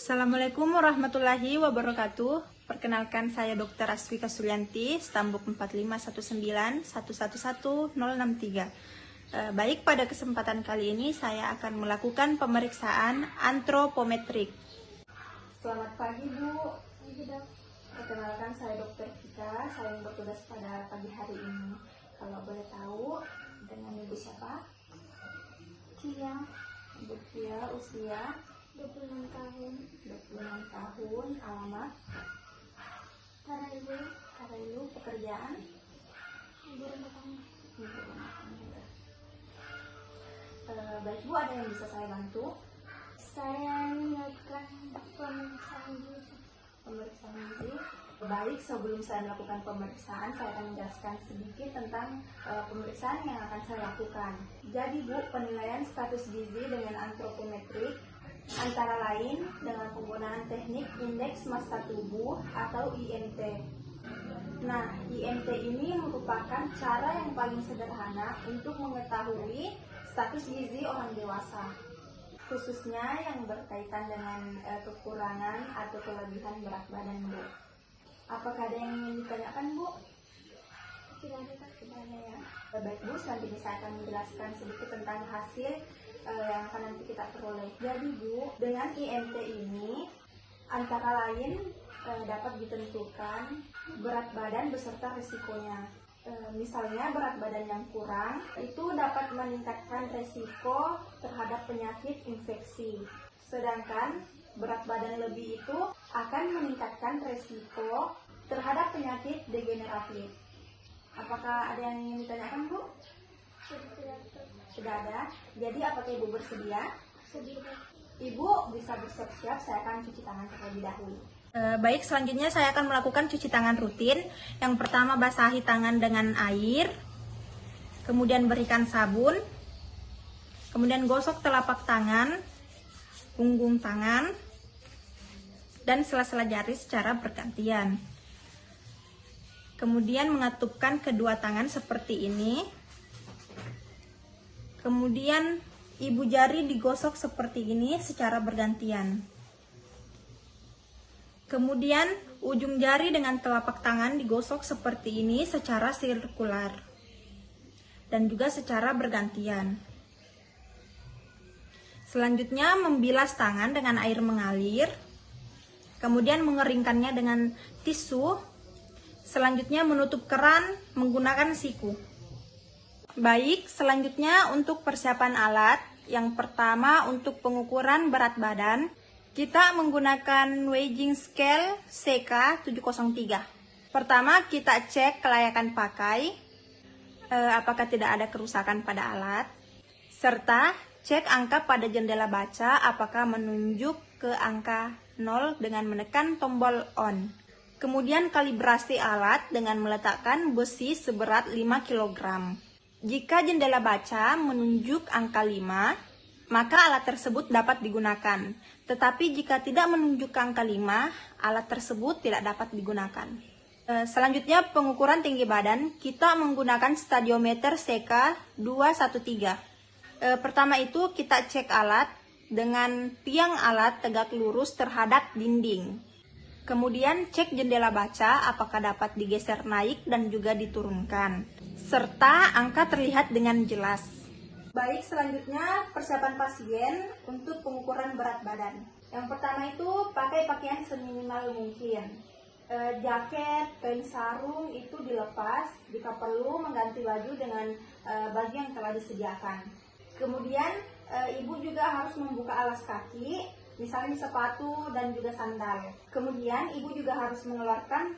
Assalamualaikum warahmatullahi wabarakatuh. Perkenalkan, saya Dr. Aswika Suryanti, Stambuk 45191111063. Baik, pada kesempatan kali ini saya akan melakukan pemeriksaan antropometrik. Selamat pagi, Bu. Perkenalkan, saya Dr. Vika, saya yang bertugas pada pagi hari ini. Kalau boleh tahu, dengan Ibu siapa? Kia, Ibu Kia, usia 26 tahun, 26 tahun, alamat Karailu, pekerjaan ibu rumah tangga. ibu rumah tangga. Baik, Bu, ada yang bisa saya bantu? Saya melakukan pemeriksaan gizi. Pemeriksaan gizi. Baik, sebelum saya melakukan pemeriksaan, saya akan menjelaskan sedikit tentang pemeriksaan yang akan saya lakukan. Jadi, Bu, penilaian status gizi dengan antropometrik antara lain dengan penggunaan teknik indeks massa tubuh atau IMT. Nah, IMT ini merupakan cara yang paling sederhana untuk mengetahui status gizi orang dewasa, khususnya yang berkaitan dengan kekurangan atau kelebihan berat badan, Bu. Apakah ada yang ingin ditanyakan, Bu? Tidak ada, Kak. Tidak ada, ya. Baik, Bu, selanjutnya saya akan menjelaskan sedikit tentang hasil yang akan nanti kita peroleh. Jadi, Bu, dengan IMT ini antara lain dapat ditentukan berat badan beserta risikonya. Misalnya berat badan yang kurang itu dapat meningkatkan risiko terhadap penyakit infeksi. Sedangkan berat badan lebih itu akan meningkatkan risiko terhadap penyakit degeneratif. Apakah ada yang ingin ditanyakan, Bu? Sudah ada. Jadi apakah Ibu bersedia? Sedikit. Ibu bisa bersiap-siap, saya akan cuci tangan terlebih dahulu. Baik, selanjutnya saya akan melakukan cuci tangan rutin. Yang pertama, basahi tangan dengan air, kemudian berikan sabun, kemudian gosok telapak tangan, punggung tangan, dan sela-sela jari secara bergantian. Kemudian mengatupkan kedua tangan seperti ini. Kemudian ibu jari digosok seperti ini secara bergantian. Kemudian ujung jari dengan telapak tangan digosok seperti ini secara sirkular dan juga secara bergantian. Selanjutnya membilas tangan dengan air mengalir, kemudian mengeringkannya dengan tisu. Selanjutnya menutup keran menggunakan siku. Baik, selanjutnya untuk persiapan alat. Yang pertama, untuk pengukuran berat badan, kita menggunakan weighing scale CK703. Pertama, kita cek kelayakan pakai, apakah tidak ada kerusakan pada alat, serta cek angka pada jendela baca apakah menunjuk ke angka 0 dengan menekan tombol on. Kemudian kalibrasi alat dengan meletakkan besi seberat 5 kg. Jika jendela baca menunjuk angka 5, maka alat tersebut dapat digunakan. Tetapi jika tidak menunjuk angka 5, alat tersebut tidak dapat digunakan. Selanjutnya pengukuran tinggi badan, kita menggunakan stadiometer CK213. Pertama itu kita cek alat dengan tiang alat tegak lurus terhadap dinding. Kemudian cek jendela baca apakah dapat digeser naik dan juga diturunkan, serta angka terlihat dengan jelas. Baik, selanjutnya persiapan pasien untuk pengukuran berat badan. Yang pertama itu pakai pakaian seminimal mungkin. Jaket, kain sarung itu dilepas, jika perlu mengganti baju dengan baju yang telah disediakan. Kemudian ibu juga harus membuka alas kaki, misalnya sepatu dan juga sandal. Kemudian ibu juga harus mengeluarkan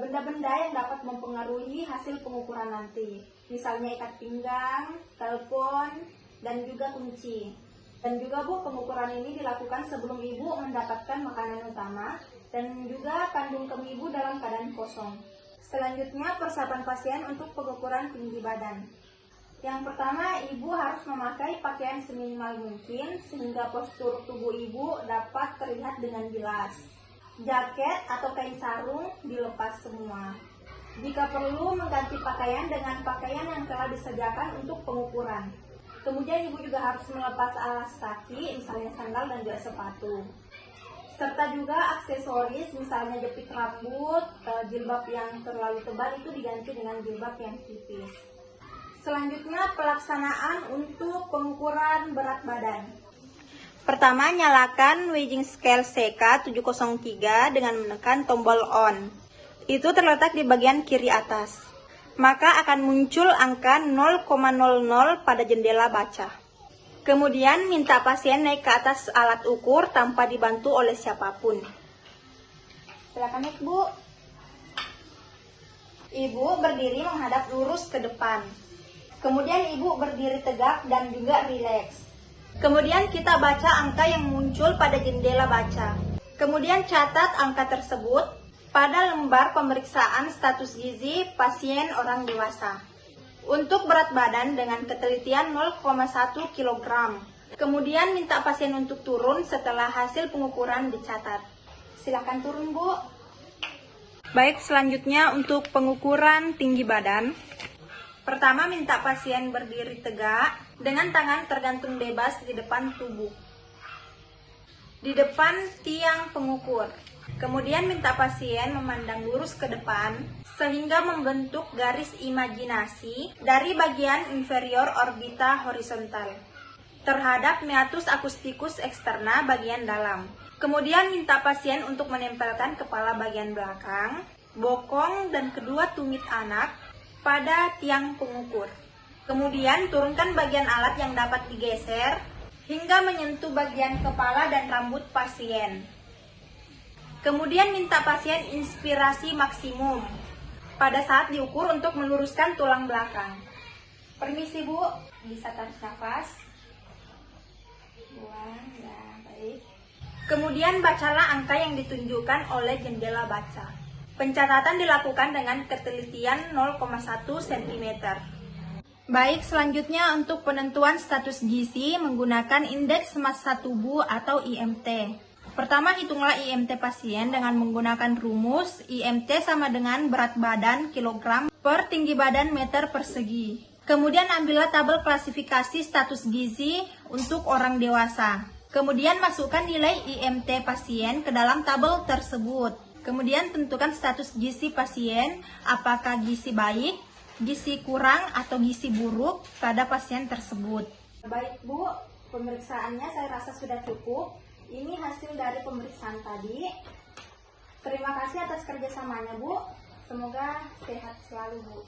benda-benda yang dapat mempengaruhi hasil pengukuran nanti, misalnya ikat pinggang, telepon, dan juga kunci. Dan juga, Bu, pengukuran ini dilakukan sebelum ibu mendapatkan makanan utama dan juga kandung kemih ibu dalam keadaan kosong. Selanjutnya persiapan pasien untuk pengukuran tinggi badan. Yang pertama, ibu harus memakai pakaian seminimal mungkin sehingga postur tubuh ibu dapat terlihat dengan jelas. Jaket atau kain sarung dilepas semua. Jika perlu, mengganti pakaian dengan pakaian yang telah disediakan untuk pengukuran. Kemudian ibu juga harus melepas alas kaki, misalnya sandal dan juga sepatu. serta juga aksesoris, misalnya jepit rambut, jilbab yang terlalu tebal itu diganti dengan jilbab yang tipis. Selanjutnya pelaksanaan untuk pengukuran berat badan. Pertama, nyalakan weighing scale CK703 dengan menekan tombol on. Itu terletak di bagian kiri atas. Maka akan muncul angka 0,00 pada jendela baca. Kemudian minta pasien naik ke atas alat ukur tanpa dibantu oleh siapapun. Silakan naik, Bu. Ibu berdiri menghadap lurus ke depan. Kemudian Ibu berdiri tegak dan juga rileks. Kemudian kita baca angka yang muncul pada jendela baca. Kemudian catat angka tersebut pada lembar pemeriksaan status gizi pasien orang dewasa. Untuk berat badan dengan ketelitian 0,1 kg. Kemudian minta pasien untuk turun setelah hasil pengukuran dicatat. Silakan turun, Bu. Baik, selanjutnya untuk pengukuran tinggi badan. Pertama, minta pasien berdiri tegak dengan tangan tergantung bebas di depan tubuh, di depan tiang pengukur. Kemudian minta pasien memandang lurus ke depan sehingga membentuk garis imajinasi dari bagian inferior orbita horizontal terhadap meatus acousticus externa bagian dalam. Kemudian minta pasien untuk menempelkan kepala bagian belakang, bokong, dan kedua tumit anak pada tiang pengukur. Kemudian turunkan bagian alat yang dapat digeser hingga menyentuh bagian kepala dan rambut pasien. Kemudian minta pasien inspirasi maksimum pada saat diukur untuk meluruskan tulang belakang. Permisi, Bu, bisa tarik nafas. Buang, ya, baik. Kemudian bacalah angka yang ditunjukkan oleh jendela baca. Pencatatan dilakukan dengan ketelitian 0,1 cm. Baik, selanjutnya untuk penentuan status gizi menggunakan indeks massa tubuh atau IMT. Pertama, hitunglah IMT pasien dengan menggunakan rumus IMT sama dengan berat badan kilogram per tinggi badan meter persegi. Kemudian ambillah tabel klasifikasi status gizi untuk orang dewasa. Kemudian masukkan nilai IMT pasien ke dalam tabel tersebut. Kemudian tentukan status gizi pasien, apakah gizi baik, gizi kurang, atau gizi buruk pada pasien tersebut. Baik, Bu, pemeriksaannya saya rasa sudah cukup. Ini hasil dari pemeriksaan tadi. Terima kasih atas kerjasamanya, Bu. Semoga sehat selalu, Bu.